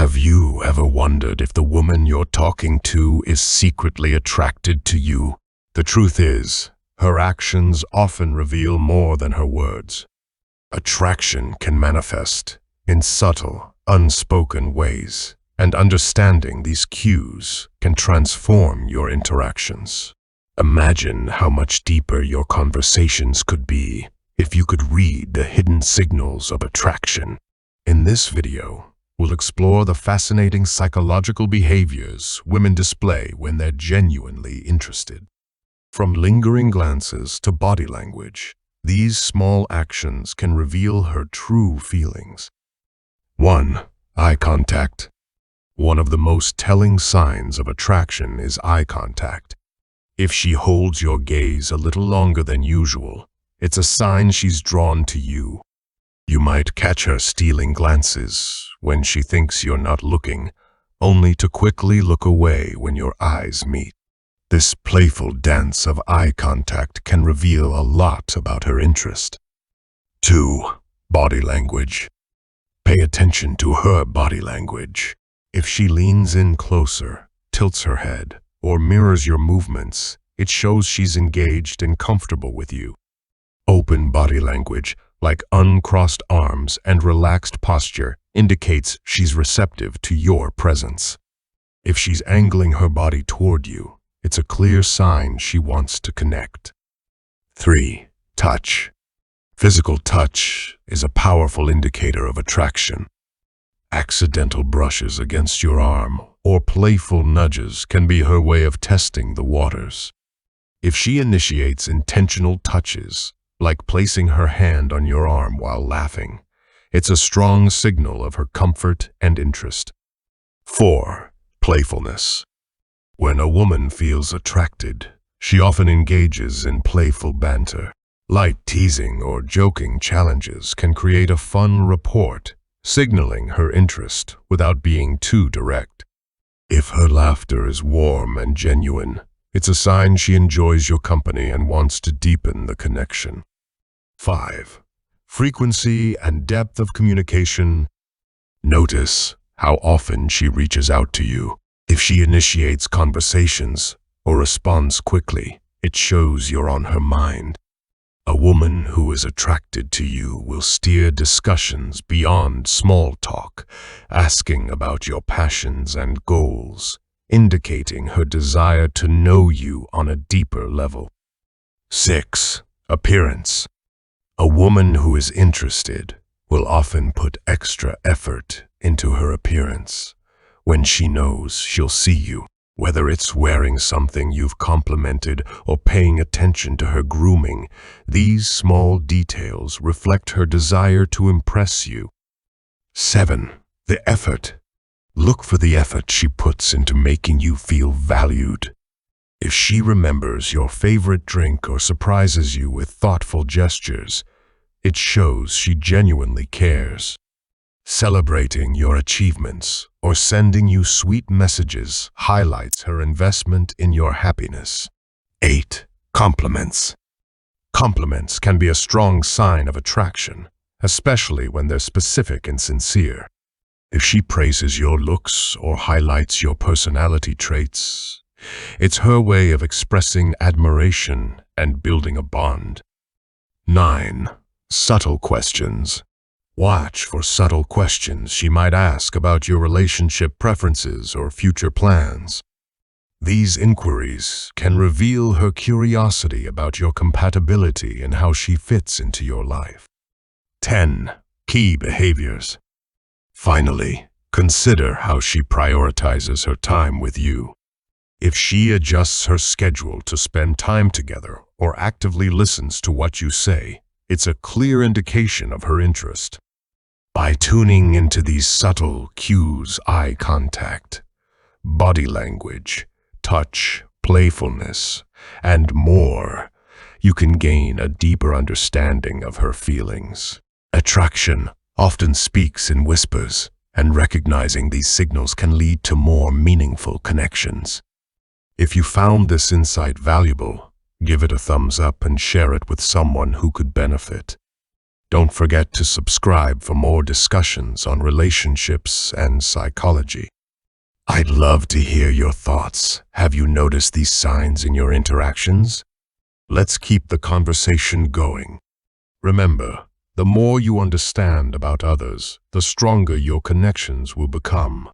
Have you ever wondered if the woman you're talking to is secretly attracted to you? The truth is, her actions often reveal more than her words. Attraction can manifest in subtle, unspoken ways, and understanding these cues can transform your interactions. Imagine how much deeper your conversations could be if you could read the hidden signals of attraction. In this video, we'll explore the fascinating psychological behaviors women display when they're genuinely interested. From lingering glances to body language, these small actions can reveal her true feelings. 1. Eye contact. One of the most telling signs of attraction is eye contact. If she holds your gaze a little longer than usual, it's a sign she's drawn to you. You might catch her stealing glances when she thinks you're not looking, only to quickly look away when your eyes meet. This playful dance of eye contact can reveal a lot about her interest. 2. Body language. Pay attention to her body language. If she leans in closer, tilts her head, or mirrors your movements, it shows she's engaged and comfortable with you. Open body language, like uncrossed arms and relaxed posture, indicates she's receptive to your presence. If she's angling her body toward you, it's a clear sign she wants to connect. 3. Touch. Physical touch is a powerful indicator of attraction. Accidental brushes against your arm or playful nudges can be her way of testing the waters. If she initiates intentional touches, like placing her hand on your arm while laughing, it's a strong signal of her comfort and interest. 4. Playfulness. When a woman feels attracted, she often engages in playful banter. Light teasing or joking challenges can create a fun rapport, signaling her interest without being too direct. If her laughter is warm and genuine, it's a sign she enjoys your company and wants to deepen the connection. 5. Frequency and depth of communication. Notice how often she reaches out to you. If she initiates conversations or responds quickly, it shows you're on her mind. A woman who is attracted to you will steer discussions beyond small talk, asking about your passions and goals, indicating her desire to know you on a deeper level. 6. Appearance. A woman who is interested will often put extra effort into her appearance when she knows she'll see you. Whether it's wearing something you've complimented or paying attention to her grooming, these small details reflect her desire to impress you. 7. The effort. Look for the effort she puts into making you feel valued. If she remembers your favorite drink or surprises you with thoughtful gestures, it shows she genuinely cares. Celebrating your achievements or sending you sweet messages highlights her investment in your happiness. 8. Compliments. Compliments can be a strong sign of attraction, especially when they're specific and sincere. If she praises your looks or highlights your personality traits, it's her way of expressing admiration and building a bond. 9. Subtle questions. Watch for subtle questions she might ask about your relationship preferences or future plans. These inquiries can reveal her curiosity about your compatibility and how she fits into your life. 10. Key behaviors. Finally, consider how she prioritizes her time with you. If she adjusts her schedule to spend time together or actively listens to what you say, it's a clear indication of her interest. By tuning into these subtle cues, eye contact, body language, touch, playfulness, and more, you can gain a deeper understanding of her feelings. Attraction often speaks in whispers, and recognizing these signals can lead to more meaningful connections. If you found this insight valuable, give it a thumbs up and share it with someone who could benefit. Don't forget to subscribe for more discussions on relationships and psychology. I'd love to hear your thoughts. Have you noticed these signs in your interactions? Let's keep the conversation going. Remember, the more you understand about others, the stronger your connections will become.